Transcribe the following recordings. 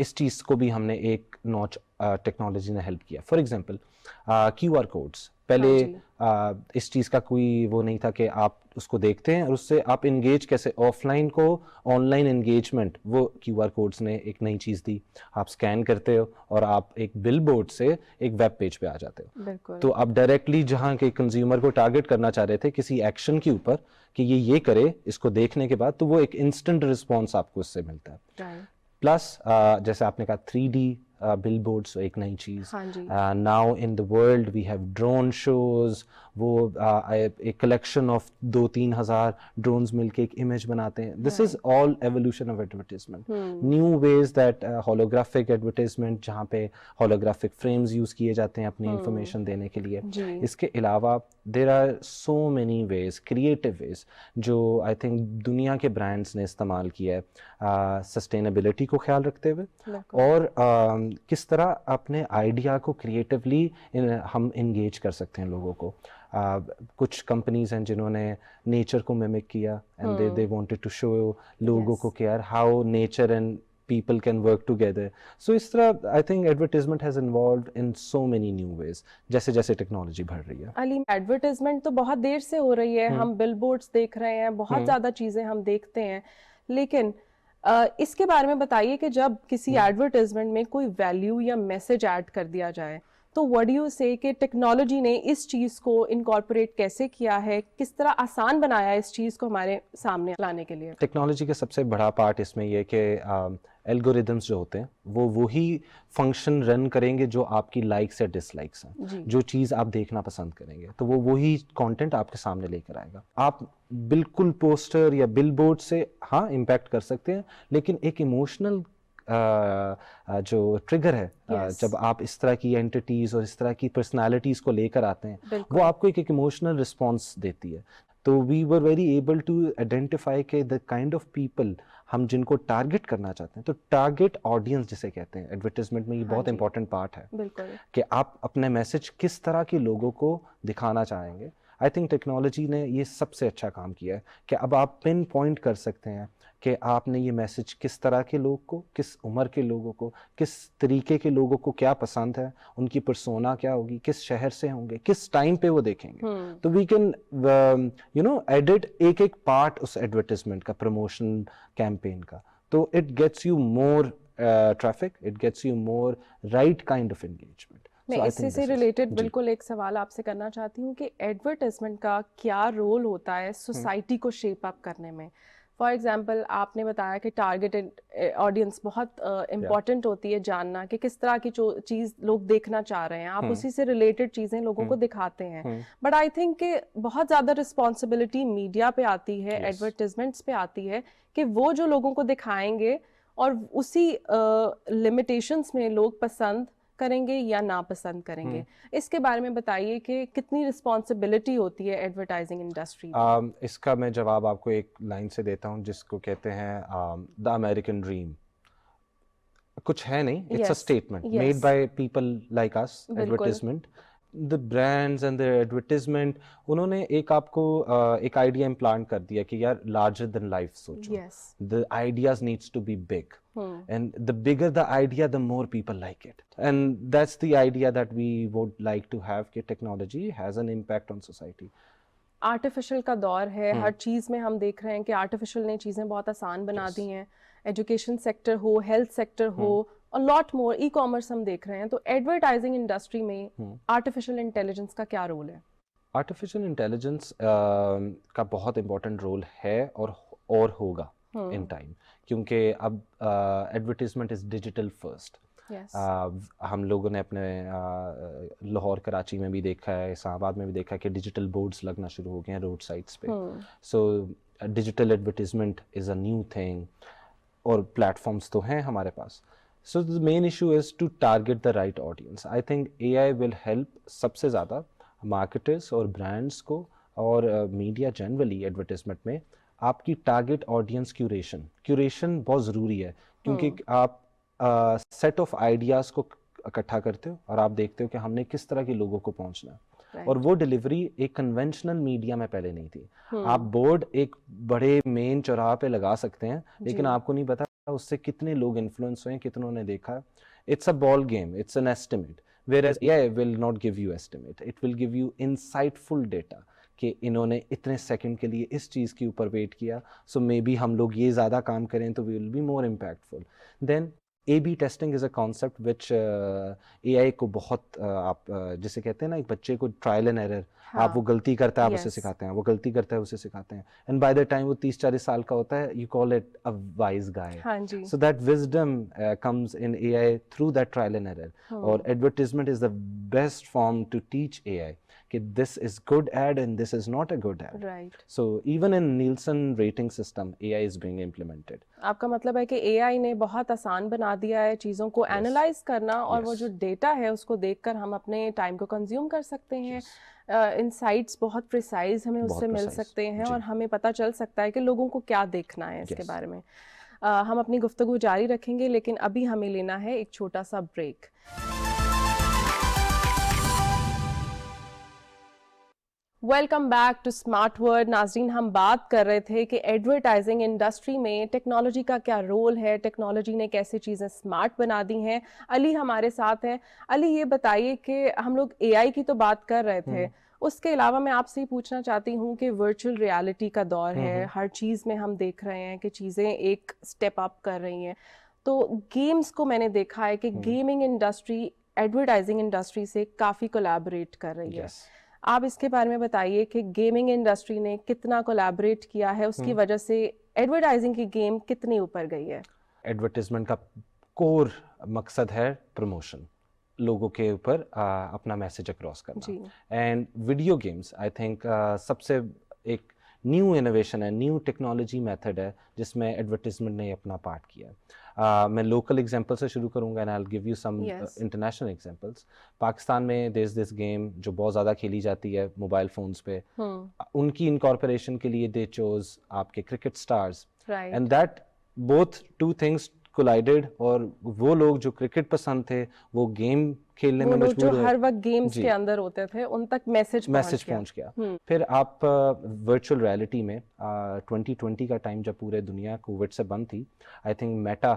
اس چیز کو بھی ہم نے ایک نوچ ٹیکنالوجی نے ہیلپ کیا. For example Q R codes, پہلے اس چیز کا کوئی وہ نہیں تھا کہ آپ اس کو دیکھتے ہیں اور اس سے آپ انگیج کیسے, آف لائن کو آن لائن انگیجمنٹ, وہ کیو آر کوڈس نے ایک نئی چیز دی. آپ اسکین کرتے ہو اور آپ ایک بل بورڈ سے ایک ویب پیج پہ آ جاتے ہو. تو آپ ڈائریکٹلی جہاں کے کنزیومر کو ٹارگیٹ کرنا چاہ رہے تھے کسی ایکشن کے اوپر کہ یہ کرے, اس کو دیکھنے کے بعد, تو وہ ایک انسٹنٹ رسپانس آپ کو اس سے ملتا ہے. پلس جیسے آپ نے کہا 3D بل بورڈس, ایک نئی چیز. Now in the world we have drone shows, وہ ایک کلیکشن آف 2-3 ہزار ڈرونز مل کے ایک امیج بناتے ہیں. This is all evolution of advertisement. New ways that holographic advertisement, جہاں پہ ہولوگرافک فریمز یوز کیے جاتے ہیں اپنی انفارمیشن دینے کے لیے. اس کے علاوہ there are so many ways, creative ways, جو آئی تھنک دنیا کے برانڈس نے استعمال کیا ہے سسٹینیبلٹی کو خیال رکھتے ہوئے, اور کس طرح اپنے آئیڈیا کو کریٹیولی ہم انگیج کر سکتے ہیں لوگوں کو. کچھ کمپنیز ہیں جنہوں نے نیچر کو میمک کیا and they wanted to show لوگوں کو کہ یار how nature and people can work together. So اس طرح I think advertisement has involved in so many new ways جیسے جیسے ٹیکنالوجی بڑھ رہی ہے. علی, ایڈورٹیزمنٹ تو بہت دیر سے ہو رہی ہے, ہم بل بورڈز دیکھ رہے ہیں, بہت زیادہ چیزیں ہم دیکھتے ہیں, لیکن اس کے بارے میں بتائیے کہ جب کسی ایڈورٹیزمنٹ میں کوئی ویلیو یا میسج ایڈ کر دیا جائے تو what do you say کہ ٹیکنالوجی نے اس چیز کو انکارپوریٹ کیسے کیا ہے, کس طرح آسان بنایا اس چیز کو ہمارے سامنے لانے کے لیے؟ ٹیکنالوجی کا سب سے بڑا پارٹ اس میں یہ کہ الگوریدمس جو ہوتے ہیں وہ وہی فنکشن رن کریں گے جو آپ کی لائکس یا ڈس لائکس ہیں, جو چیز آپ دیکھنا پسند کریں گے تو وہ وہی کانٹینٹ آپ کے سامنے لے کر آئے گا. آپ بالکل پوسٹر یا بل بورڈ سے ہاں امپیکٹ کر سکتے ہیں, لیکن ایک ایموشنل جو ٹریگر ہے, جب آپ اس طرح کی اینٹیٹیز اور اس طرح کی پرسنالٹیز کو لے کر آتے ہیں, وہ آپ کو ایک ایموشنل رسپانس دیتی ہے. تو we were very able to identify کہ دا کائنڈ آف پیپل ہم جن کو ٹارگیٹ کرنا چاہتے ہیں. تو ٹارگیٹ آڈینس جسے کہتے ہیں ایڈورٹیزمنٹ میں, یہ بہت امپورٹنٹ پارٹ ہے کہ آپ اپنے میسج کس طرح کے لوگوں کو دکھانا چاہیں گے. آئی تھنک ٹیکنالوجی نے یہ سب سے اچھا کام کیا ہے کہ اب آپ پن پوائنٹ کر سکتے ہیں کہ آپ نے یہ میسج کس طرح کے لوگ کو, کس عمر کے لوگوں کو, کس طریقے کے لوگوں کو کیا پسند ہے, ان کی پرسونا کیا ہوگی, کس شہر سے ہوں گے, کس ٹائم پہ وہ دیکھیں گے. تو وی کین ایڈٹ ایک ایک پارٹ اس ایڈورٹیزمنٹ کا, پروموشن کیمپین کا. تو it gets you more traffic, it gets you more right kind of engagement. میں اس سے ریلیٹڈ بالکل ایک سوال آپ سے کرنا چاہتی ہوں کہ ایڈورٹیزمنٹ کا کیا رول ہوتا ہے سوسائٹی کو شیپ اپ کرنے میں. فار ایگزامپل آپ نے بتایا کہ ٹارگیٹڈ آڈینس بہت امپورٹنٹ ہوتی ہے جاننا کہ کس طرح کی چیز لوگ دیکھنا چاہ رہے ہیں, آپ اسی سے ریلیٹڈ چیزیں لوگوں کو دکھاتے ہیں. بٹ آئی تھنک کہ بہت زیادہ رسپانسبلٹی میڈیا پہ آتی ہے, ایڈورٹیزمنٹس پہ آتی ہے کہ وہ جو لوگوں کو دکھائیں گے اور اسی لمیٹیشنس میں لوگ پسند کریں گے یا ناپسند کریں گے. اس کے بارے میں بتائیے کہ کتنی رسپانسبلٹی ہوتی ہے ایڈورٹائزنگ انڈسٹری میں. اس کا میں جواب آپ کو ایک لائن سے دیتا ہوں جس کو کہتے ہیں دا امیریکن ڈریم. کچھ ہے نہیں, it's a statement made by people like us. Advertisement, the brands and the advertisement, انہوں نے ایک آپ کو ایک آئیڈیا امپلانٹ کر دیا کہ یار larger than life سوچو. The ideas needs to be big. And the bigger the idea, the more people like it. And that's the idea that we would like to have کہ technology has an impact on society. Artificial کا دور ہے, ہر چیز میں ہم دیکھ رہے ہیں کہ آرٹیفیشل نے چیزیں بہت آسان بنا دی ہیں. ایجوکیشن سیکٹر ہو, ہیلتھ سیکٹر ہو, اور لاٹ مور, ای کامرس ہم دیکھ رہے ہیں. تو ایڈورٹائزنگ انڈسٹری میں آرٹیفیشل انٹیلیجنس کا کیا رول ہے؟ آرٹیفیشل انٹیلیجنس کا بہت امپورٹنٹ رول ہے اور ہوگا ان ٹائم, کیونکہ اب ایڈورٹیزمنٹ از ڈیجیٹل فرسٹ. ہم لوگوں نے اپنے لاہور کراچی میں بھی دیکھا ہے, اسلام آباد میں بھی دیکھا ہے کہ ڈیجیٹل بورڈز لگنا شروع ہو گئے ہیں روڈ سائڈس پہ. So digital advertisement is a new thing, اور پلیٹ فارمس تو ہیں ہمارے پاس. سو the main issue is to target the right audience. I think AI will help سب سے زیادہ مارکیٹرز اور برانڈس کو اور میڈیا جنرلی ایڈورٹیزمنٹ میں آپ کی ٹارگیٹ آڈینس کیوریشن بہت ضروری ہے, کیونکہ آپ سیٹ آف آئیڈیاز کو اکٹھا کرتے ہو اور آپ دیکھتے ہو کہ ہم نے کس طرح کے لوگوں کو پہنچنا ہے, اور وہ ڈیلیوری ایک کنونشنل میڈیا میں پہلے نہیں تھی. آپ بورڈ ایک بڑے مین چوراہے پہ لگا سکتے ہیں, لیکن آپ کو نہیں پتا اس سے کتنے لوگ انفلوئنس ہوئے ہیں, کتنوں نے دیکھا. It's a ball game, it's an estimate, whereas AI will not give you estimate, it will give you insightful data کہ انہوں نے اتنے سیکنڈ کے لیے اس چیز کے اوپر ویٹ کیا, سو مے بی ہم لوگ یہ زیادہ کام کریں تو we will be more impactful. Then A/B testing is a concept which AI کو بہت آپ جسے کہتے ہیں نا ایک بچے کو ٹرائل اینڈ ایرر, آپ وہ غلطی کرتا ہے آپ اسے سکھاتے ہیں, وہ غلطی کرتا ہے اسے سکھاتے ہیں, اینڈ بائی دا ٹائم وہ 30-40 سال کا ہوتا ہے, you call it a wise guy. So that wisdom comes in AI through that trial and error. اور advertisement is the best form to teach AI کہ this is good ad and this is not a good ad. So even in Nielsen rating system AI is being implemented. آپ کا مطلب ہے کہ AI نے بہت آسان بنا دیا ہے چیزوں کو اینالائز کرنا, اور وہ جو ڈیٹا ہے اس کو دیکھ کر ہم اپنے ٹائم کو کنزیوم کر سکتے ہیں. انسائٹس بہت پریسائز ہمیں اس سے مل سکتے ہیں, اور ہمیں پتہ چل سکتا ہے کہ لوگوں کو کیا دیکھنا ہے اس کے بارے میں. ہم اپنی گفتگو جاری رکھیں گے, لیکن ابھی ہمیں لینا ہے ایک چھوٹا سا break. Welcome back to smart word. ناظرین, ہم بات کر رہے تھے کہ ایڈورٹائزنگ انڈسٹری میں ٹیکنالوجی کا کیا رول ہے, ٹیکنالوجی نے کیسے چیزیں اسمارٹ بنا دی ہیں. علی ہمارے ساتھ ہیں. علی, یہ بتائیے کہ ہم لوگ AI کی تو بات کر رہے تھے, اس کے علاوہ میں آپ سے یہ پوچھنا چاہتی ہوں کہ ورچوئل ریالٹی کا دور ہے, ہر چیز میں ہم دیکھ رہے ہیں کہ چیزیں ایک اسٹیپ اپ کر رہی ہیں. تو گیمز کو میں نے دیکھا ہے کہ گیمنگ انڈسٹری ایڈورٹائزنگ انڈسٹری سے کافی کولیبریٹ کر رہی ہے. آپ اس کے بارے میں بتائیے کہ گیمنگ انڈسٹری نے کتنا کولیبریٹ کیا ہے, اس کی وجہ سے ایڈورٹائزنگ کی گیم کتنی اوپر گئی ہے. ایڈورٹیزمنٹ کا کور مقصد ہے پروموشن, لوگوں کے اوپر اپنا میسج اکراس کرنا. And video games I think سب سے ایک نیو انوویشن ہے, نیو ٹیکنالوجی میتھڈ ہے جس میں ایڈورٹیزمنٹ نے اپنا پارٹ کیا ہے. میں لوکل ایگزامپل سے شروع کروں گا, and I will give you some international examples. Pakistan میں دیر از دس گیم جو بہت زیادہ کھیلی جاتی ہے موبائل فونس پہ, ان کی انکارپوریشن کے لیے دے چوز آپ کے cricket stars, and that both two things collided, اور وہ لوگ جو کرکٹ پسند تھے وہ گیم کھیلنے میں مجبور ہوئے, ہر وقت گیمز کے اندر ہوتے تھے, ان تک میسج پہنچ گیا. پھر آپ ورچوئل ریالٹی میں 2020 کا ٹائم جب پورے دنیا کووڈ سے بند تھی, آئی تھنک میٹا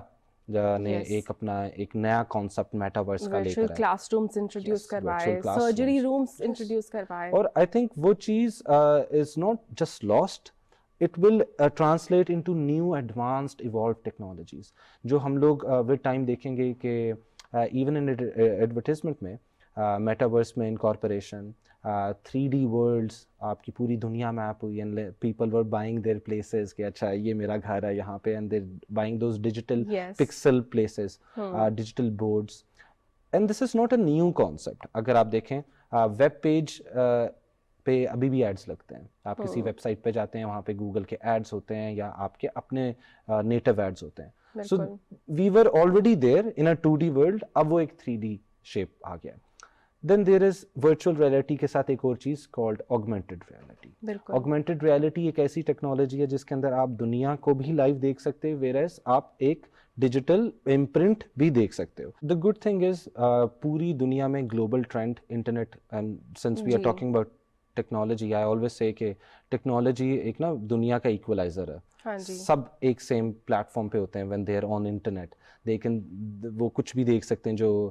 نے ایک اپنا ایک نیا کانسیپٹ میٹاورس کا لے کر آیا, کلاس رومز انٹروڈیوس کروائے, سرجری رومز انٹروڈیوس کروائے. اور آئی تھنک وہ چیز is not just last, it will translate into new advanced evolved technologies جو ہم لوگ with time دیکھیں گے کہ even in advertisement میں metaverse میں incorporation, 3D worlds آپ کی پوری دنیا میپ ہوئی, and people were buying their places کہ اچھا یہ میرا گھر ہے یہاں پہ, and they're buying those digital pixel places, digital boards, and this is not a new concept. اگر آپ دیکھیں web page پہ ابھی بھی ایڈس لگتے ہیں, آپ کسی ویب سائٹ پہ جاتے ہیں وہاں پہ گوگل کے ایڈس ہوتے ہیں یا آپ کے اپنے نیٹو ایڈس ہوتے ہیں. سو وی were already there in a 2D world, اب وہ ایک 3D شیپ آ گیا. دین دیر از ورچوئل ریالٹی کے ساتھ ایک اور چیز called augmented reality. Augmented reality ایک ایسی ٹیکنالوجی ہے جس کے اندر آپ دنیا کو بھی لائیو دیکھ سکتے ہیں, ویئرز آپ ایک ڈیجیٹل امپرنٹ بھی دیکھ سکتے ہو. دا گڈ تھنگ از پوری دنیا میں global trend internet, and since we are talking about technology, I always say کہ ٹیکنالوجی ایک نا دنیا کا ایکولائزر ہے. سب ایک سیم پلیٹ فارم پہ ہوتے ہیں when they are on internet, لیکن وہ کچھ بھی دیکھ سکتے ہیں جو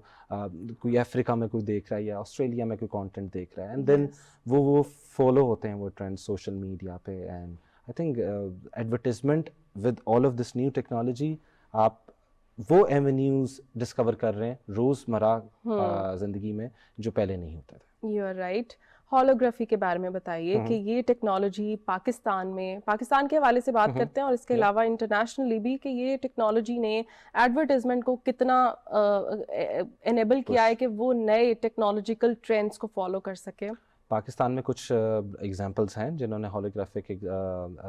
کوئی افریقہ میں کوئی دیکھ رہا ہے یا آسٹریلیا میں کوئی کانٹینٹ دیکھ رہا ہے, اینڈ دین وہ فالو ہوتے ہیں وہ ٹرینڈ سوشل میڈیا پہ. And I think advertisement with all of this new technology آپ وہ ایونیوز ڈسکور کر رہے ہیں روزمرہ زندگی میں جو پہلے نہیں ہوتا تھا. You are right. ہولوگرافی کے بارے میں بتائیے کہ یہ ٹیکنالوجی پاکستان کے حوالے سے بات کرتے ہیں, اور اس کے علاوہ انٹرنیشنلی بھی, کہ یہ ٹیکنالوجی نے ایڈورٹیزمنٹ کو کتنا انیبل کیا ہے کہ وہ نئے ٹیکنالوجیکل ٹرینڈس کو فالو کر سکے. پاکستان میں کچھ ایگزامپلس ہیں جنہوں نے ہولوگرافک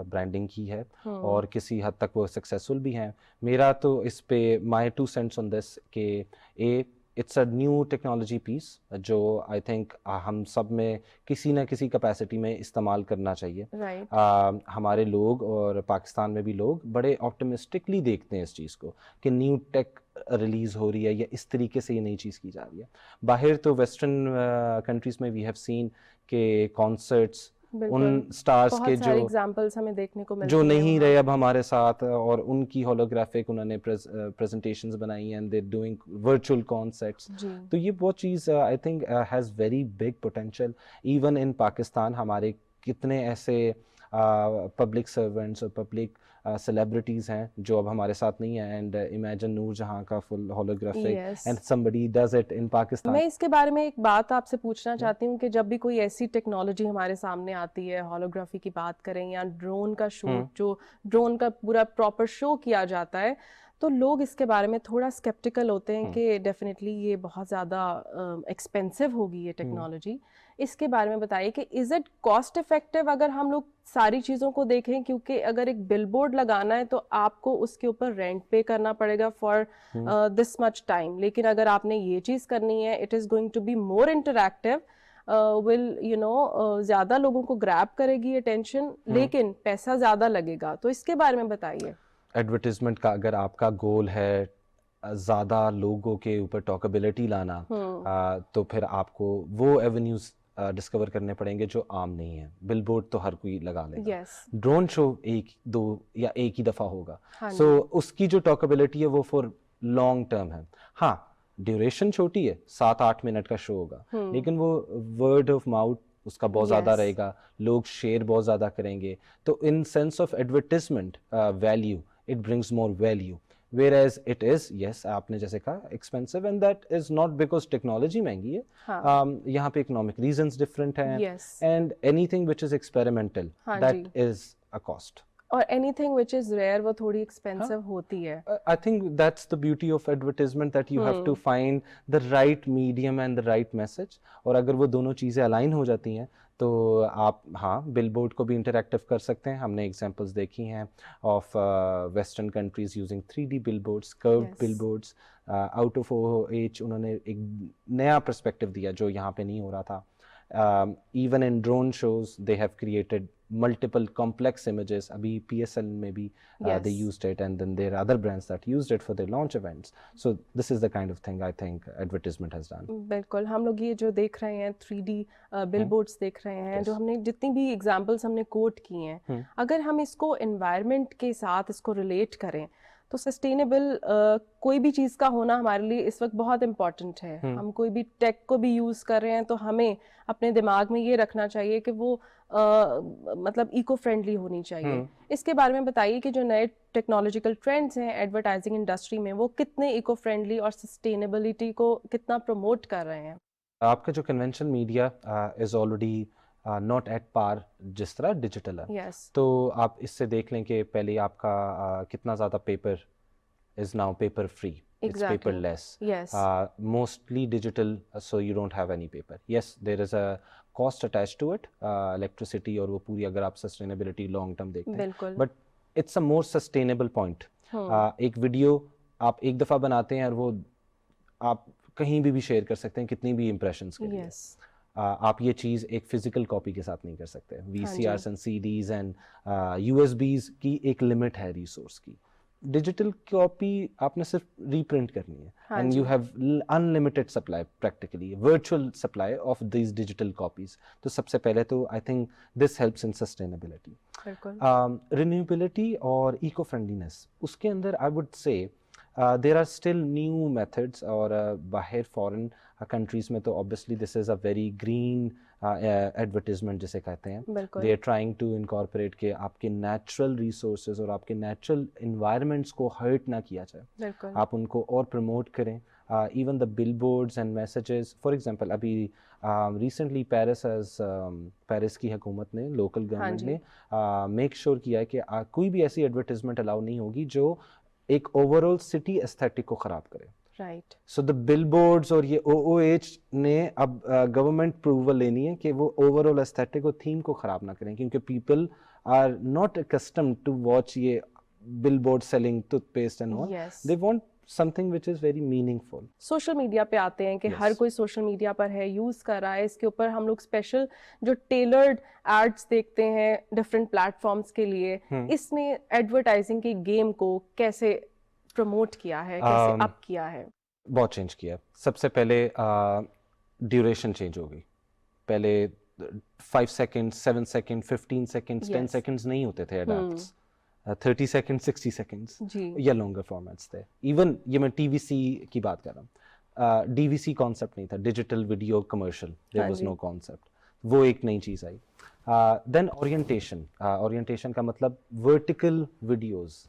برانڈنگ کی ہے, اور کسی حد تک وہ سکسیزفل بھی ہیں. میرا تو اس پہ مائی 2 cents آن دس کہ اٹس اے نیو ٹیکنالوجی پیس جو آئی تھنک ہم سب میں کسی نہ کسی کیپیسٹی میں استعمال کرنا چاہیے. ہمارے لوگ اور پاکستان میں بھی لوگ بڑے آپٹمسٹکلی دیکھتے ہیں اس چیز کو کہ نیو ٹیک ریلیز ہو رہی ہے یا اس طریقے سے یہ نئی چیز کی جا رہی ہے. باہر تو ویسٹرن کنٹریز میں وی ہیو سین کہ کانسرٹس ان سٹارز کے جو ایگزامپلز ہمیں دیکھنے کو جو نہیں رہے اب ہمارے ساتھ, اور ان کی ہولوگرافک انہوں نے پریزنٹیشنز بنائی ہیں, and they doing virtual concerts. تو یہ وہ چیز I think has very big potential. Even in Pakistan ہمارے کتنے ایسے پبلک سرونٹس اور پبلک سیلیبریٹیز ہیں جو اب ہمارے ساتھ نہیں ہیں, اینڈ امیجن نور جہاں کا full holographic and somebody does it in Pakistan. میں اس کے بارے میں ایک بات آپ سے پوچھنا چاہتی ہوں کہ جب بھی کوئی ایسی ٹیکنالوجی ہمارے سامنے آتی ہے, ہولوگرافی کی بات کریں یا ڈرون کا شوٹ, جو ڈرون کا پورا پراپر شو کیا جاتا ہے, تو لوگ اس کے بارے میں تھوڑا اسکیپٹیکل ہوتے ہیں کہ ڈیفینیٹلی یہ بہت زیادہ ایکسپینسو ہوگی یہ ٹیکنالوجی. اس کے بارے میں بتائیے کہ از اٹ کاسٹ افیکٹو اگر ہم لوگ ساری چیزوں کو دیکھیں, کیونکہ اگر ایک بل بورڈ لگانا ہے تو آپ کو اس کے اوپر رینٹ پے کرنا پڑے گا فار دس مچ ٹائم, لیکن اگر آپ نے یہ چیز کرنی ہے it is going to be more interactive, زیادہ لوگوں کو گریب کرے گی اٹینشن, لیکن پیسہ زیادہ لگے گا. تو اس کے بارے میں بتائیے. ایڈورٹیزمنٹ کا اگر آپ کا گول ہے زیادہ لوگوں کے اوپر ٹاکیبلٹی لانا, تو پھر آپ کو وہ ایونیوز ڈسکور کرنے پڑیں گے جو عام نہیں ہیں. بل بورڈ تو ہر کوئی لگا لے گا, ڈرون شو ایک دو یا ایک ہی دفعہ ہوگا, سو اس کی جو ٹاکیبلٹی ہے وہ فور لانگ ٹرم ہے. ہاں ڈیوریشن چھوٹی ہے, 7-8 منٹ کا شو ہوگا, لیکن وہ ورڈ آف ماؤتھ اس کا بہت زیادہ رہے گا, لوگ شیئر بہت زیادہ کریں گے. تو in sense of advertisement value it brings more value, whereas it is, yes, آپ نے جیسے کہا expensive, and that is not because technology مہنگی ہے, یہاں پہ economic reasons different ہیں, and anything which is experimental that is a cost. اور anything which is rare وہ تھوڑی expensive ہوتی ہے. I think that's the beauty of advertisement, that you have to find the right medium and the right message, اور اگر وہ دونوں چیزیں align ہو جاتی ہیں تو آپ ہاں بل بورڈ کو بھی انٹریکٹیو کر سکتے ہیں. ہم نے ایگزامپلس دیکھی ہیں of western countries using 3D billboards, crowd billboards, out of OOH انہوں نے ایک نیا پرسپیکٹیو دیا جو یہاں پہ نہیں ہو رہا تھا. Even in drone shows they have created multiple complex images. abhi PSL میں بھی they used it, and then there are other brands that used it for their launch events. So this is the kind of thing I think advertisement has done. بالکل. ہم لوگ یہ جو دیکھ رہے ہیں 3D بل بورڈس دیکھ رہے ہیں, جو ہم نے جتنی بھی ایگزامپلس ہم نے کوٹ کی ہیں, اگر ہم اس کو انوائرمنٹ کے ساتھ اس کو ریلیٹ کریں تو سسٹینیبل کوئی بھی چیز کا ہونا ہمارے لیے اس وقت بہت امپورٹنٹ ہے. ہم کوئی بھی ٹیک کو بھی یوز کر رہے ہیں تو ہمیں اپنے دماغ میں یہ رکھنا چاہیے کہ وہ مطلب ایکو فرینڈلی ہونی چاہیے. اس کے بارے میں بتائیے کہ جو نئے ٹیکنالوجیکل ٹرینڈز ہیں ایڈورٹائزنگ انڈسٹری میں وہ کتنے ایکو فرینڈلی اور سسٹینیبلٹی کو کتنا پروموٹ کر رہے ہیں. آپ کا جو conventional media is already not at par جس طرح ڈیجیٹل ہے, تو آپ اس سے دیکھ لیں کہ پہلے آپ کا کتنا زیادہ paper is now paper free, it's paperless, mostly digital, so you don't have any paper. Yes, there is a cost attached to it, electricity اور وہ پوری اگر آپ sustainability long term دیکھتے ہیں, but it's a more sustainable point. ایک video آپ ایک دفعہ بناتے ہیں اور وہ آپ کہیں بھی شیئر کر سکتے ہیں کتنی بھی امپریشنس کے لیے. آپ یہ چیز ایک فزیکل کاپی کے ساتھ نہیں کر سکتے. VCRs and CDs and USBs کی ایک لمٹ ہے ریسورس کی. ڈیجیٹل کاپی آپ نے صرف ری پرنٹ کرنی ہے, and you have unlimited supply, practically virtual supply of these digital copies. تو سب سے پہلے تو I think this helps in sustainability, renewability اور ایکو فرینڈلینس. اس کے اندر I would say there are still new methods, اور باہر فارن کنٹریز میں تو obviously this is a very green advertisement جسے کہتے ہیں. They are trying to incorporate کہ آپ کے نیچرل ریسورسز اور آپ کے نیچرل انوائرمنٹس کو ہرٹ نہ کیا جائے, آپ ان کو اور پروموٹ کریں. Even the bill boards and messages, for example ابھی ریسنٹلی پیرس کی حکومت نے, لوکل گورنمنٹ نے میک شیور کیا ہے کہ کوئی بھی ایسی ایڈورٹیزمنٹ الاؤ نہیں ہوگی جو ایک اوور آل سٹی ایستھیٹک کو خراب کرے. رائٹ. سو دا بل بورڈز اور یہ OOH نے اب گورنمنٹ اپروول لینی ہے کہ وہ اوور آل ایستھیٹک اور تھیم کو خراب نہ کریں, کیونکہ people are not accustomed to watch یہ billboard selling toothpaste and all. They want something which is very meaningful. Social media پہ آتے ہیں کہ ہر کوئی سوشل میڈیا پر ہے, یوز کر رہا ہے, اس کے اوپر ہم لوگ اسپیشل جو ٹیلرڈ ایڈس دیکھتے ہیں ڈفرینٹ پلیٹ فارمس کے لیے. اس نے ایڈورٹائزنگ کی گیم کو کیسے پروموٹ کیا ہے, کیسے اپ کیا ہے؟ بہت چینج کیا. سب سے پہلے ڈیوریشن چینج ہو گئی. پہلے 5 seconds, 7 seconds, 15 seconds, 10 seconds نہیں ہوتے تھے adapts. 30 seconds, 60 seconds یا longer formats تھے. ایون یہ میں ٹی وی سی کی بات کر رہا ہوں, ڈی وی سی کانسیپٹ نہیں تھا, digital video commercial, there was no concept. وہ ایک نئی چیز آئی. دین اورینٹیشن کا مطلب ورٹیکل ویڈیوز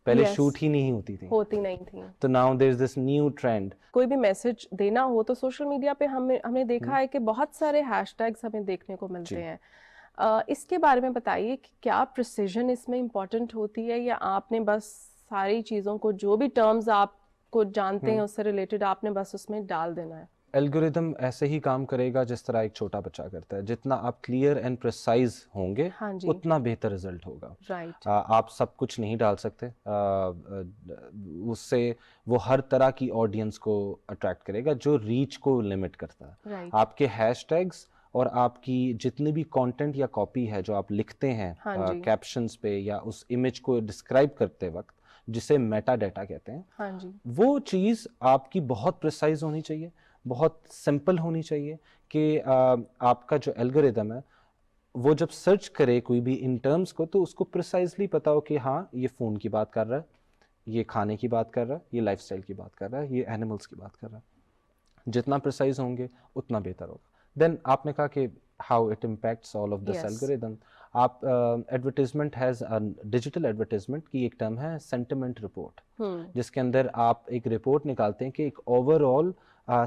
پہلے شوٹ ہی نہیں ہوتی نہیں تھی, تو now there is this new trend. کوئی بھی میسج دینا ہو تو سوشل میڈیا پہ ہم نے دیکھا ہے کہ بہت سارے ہیش ٹیگس ہمیں دیکھنے کو ملتے ہیں. اس کے بارے میں بتائیے کہ کیا پریسیژن اس میں امپورٹنٹ ہوتی ہے, یا آپ نے بس ساری چیزوں کو جو بھی ٹرمز آپ کو جانتے ہیں اس سے ریلیٹڈ آپ نے بس اس میں ڈال دینا ہے؟ الگوریدم ایسے ہی کام کرے گا جس طرح ایک چھوٹا بچہ کرتا ہے. جتنا آپ کلیئر اینڈ پریسائز ہوں گے اتنا بہتر رزلٹ ہوگا. آپ سب کچھ نہیں ڈال سکتے, اس سے وہ ہر طرح کی آڈینس کو اٹریکٹ کرے گا جو ریچ کو لمٹ کرتا ہے. آپ کے ہیش ٹیگس اور آپ کی جتنی بھی کانٹینٹ یا کاپی ہے جو آپ لکھتے ہیں کیپشنز پہ یا اس امیج کو ڈسکرائب کرتے وقت, جسے میٹا ڈیٹا کہتے ہیں, وہ چیز آپ کی بہت پریسائز ہونی چاہیے, بہت سمپل ہونی چاہیے کہ آپ کا جو الگوریدم ہے وہ جب سرچ کرے کوئی بھی ان ٹرمز کو تو اس کو پریسائزلی پتا ہو کہ ہاں یہ فون کی بات کر رہا ہے, یہ کھانے کی بات کر رہا ہے, یہ لائف اسٹائل کی بات کر رہا ہے, یہ اینیملس کی بات کر رہا ہے. جتنا پریسائز ہوں گے اتنا بہتر ہوگا. دین آپ نے کہا کہ how it impacts all of this algorithm. آپ ایڈورٹیزمنٹ ہیز ڈیجیٹل ایڈورٹیزمنٹ کی ایک ٹرم ہے سینٹیمنٹ رپورٹ, جس کے اندر آپ ایک رپورٹ نکالتے ہیں کہ ایک اوور آل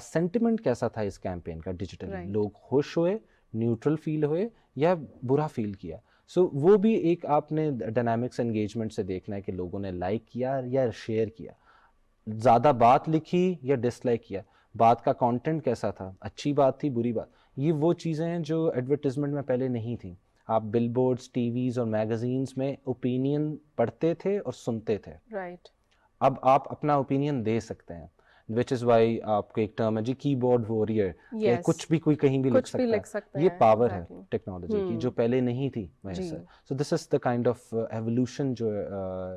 سینٹیمنٹ کیسا تھا اس کیمپین کا ڈیجیٹلی. لوگ خوش ہوئے, نیوٹرل فیل ہوئے یا برا فیل کیا. سو وہ بھی ایک آپ نے ڈائنامکس انگیجمنٹ سے دیکھنا ہے کہ لوگوں نے لائک کیا یا شیئر کیا, زیادہ بات لکھی یا ڈس لائک کیا, بات کا کانٹینٹ کیسا تھا, اچھی بات تھی بری بات. یہ وہ چیزیں ہیں جو ایڈورٹیزمنٹ میں پہلے نہیں تھیں. آپ بل بورڈز, ٹی ویز اور میگزینس میں اوپینین پڑھتے تھے اور سنتے تھے. اب آپ اپنا اوپینین دے سکتے ہیں, which is why آپ کو ایک ٹرم ہے جی کی بورڈ واریر, کہ کچھ بھی کوئی کہیں بھی لکھ سکتا ہے. یہ پاور ہے ٹیکنالوجی کی جو پہلے نہیں تھی میسر. So this is the kind of evolution جو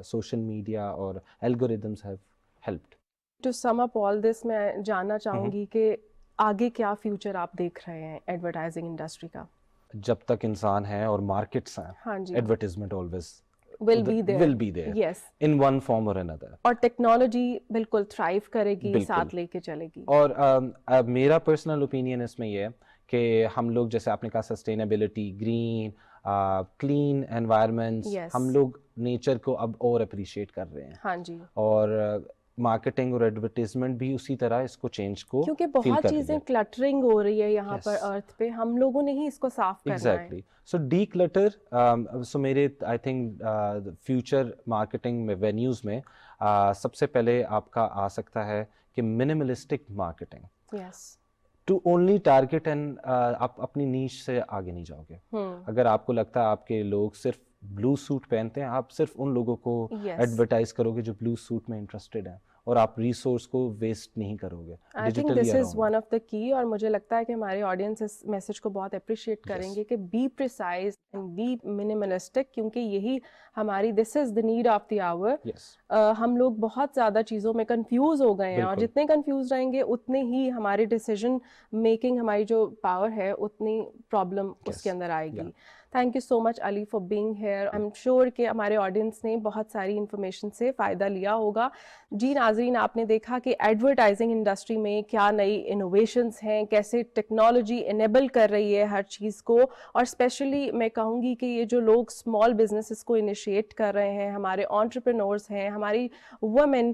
سوشل میڈیا اور algorithms have helped. To sum up all this, میں جاننا چاہوں گی کہ آگے کیا فیوچر آپ دیکھ رہے ہیں ایڈورٹائزنگ انڈسٹری کا؟ جب تک انسان ہے اور مارکیٹس ہیں, advertisement always will be there yes in one form or another. اور ٹیکنالوجی بالکل تھرائیو کرے گی, ساتھ لے کے چلے گی. اور میرا پرسنل اوپینین اس میں یہ ہے کہ ہم لوگ جیسے آپ نے کہا سسٹینیبلٹی, گرین, کلین انوائرمنٹس, ہم لوگ نیچر کو اب اور اپریشیٹ کر رہے ہیں. اور مارکیٹنگ اور ایڈورٹیزمنٹ بھی اسی طرح اس کو چینج کو, کیونکہ بہت چیزیں کلٹرنگ ہو رہی ہے یہاں پر ارتھ پہ, ہم لوگوں نے ہی اس کو صاف کرنا ہے. ایگزیکٹلی. سو ڈی کلٹر, سو میرے آئی تھنک فیوچر مارکیٹنگ میں وینیوز میں سب سے پہلے آپ کا آ سکتا ہے کہ minimalistic marketing. To only target and آپ اپنی نیش سے آگے نہیں جاؤ گے. اگر آپ کو لگتا ہے آپ کے لوگ صرف بلو سوٹ پہنتے ہیں, آپ صرف ان لوگوں کو ایڈورٹائز کرو گے جو بلو سوٹ میں انٹرسٹڈ ہیں, اور آپ ریسورس کو ویسٹ نہیں کرو گے. آئی think this is one of the کی, اور مجھے لگتا ہے کہ ہمارے آڈینس اس میسج کو بہت اپریشیٹ کریں گے کہ بی پریسائز اینڈ بی منیملسٹک, کیونکہ یہی ہماری دس is the need of the آور. ہم لوگ بہت زیادہ چیزوں میں کنفیوز ہو گئے ہیں, اور جتنے کنفیوز رہیں گے اتنے ہی ہماری ڈیسیژن میکنگ, ہماری جو پاور ہے اتنی پرابلم اس کے اندر آئے گی. Thank you so much Ali for being here. I am sure کہ ہمارے آڈینس نے بہت ساری انفارمیشن سے فائدہ لیا ہوگا. جی ناظرین, آپ نے دیکھا کہ ایڈورٹائزنگ انڈسٹری میں کیا نئی انوویشنز ہیں, کیسے ٹیکنالوجی انیبل کر رہی ہے ہر چیز کو, اور اسپیشلی میں کہوں گی کہ یہ جو لوگ اسمال بزنسز کو انیشیٹ کر رہے ہیں, ہمارے انٹرپرینورس ہیں, ہماری وومن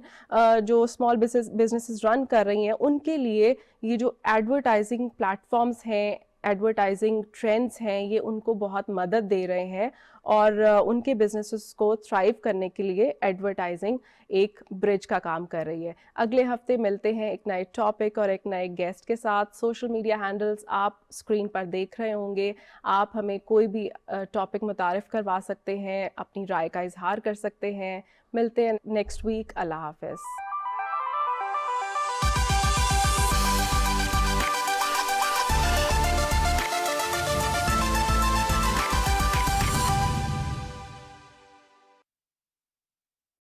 جو اسمال بزنسز رن کر رہی ہیں, ان کے لیے یہ جو ایڈورٹائزنگ پلیٹفارمس ہیں, ایڈورٹائزنگ ٹرینڈس ہیں, یہ ان کو بہت مدد دے رہے ہیں, اور ان کے بزنسز کو تھرائیو کرنے کے لیے ایڈورٹائزنگ ایک برج کا کام کر رہی ہے. اگلے ہفتے ملتے ہیں ایک نئے ٹاپک اور ایک نئے گیسٹ کے ساتھ. سوشل میڈیا ہینڈلز آپ اسکرین پر دیکھ رہے ہوں گے, آپ ہمیں کوئی بھی ٹاپک متعارف کروا سکتے ہیں, اپنی رائے کا اظہار کر سکتے ہیں. ملتے ہیں نیکسٹ ویک. اللہ حافظ.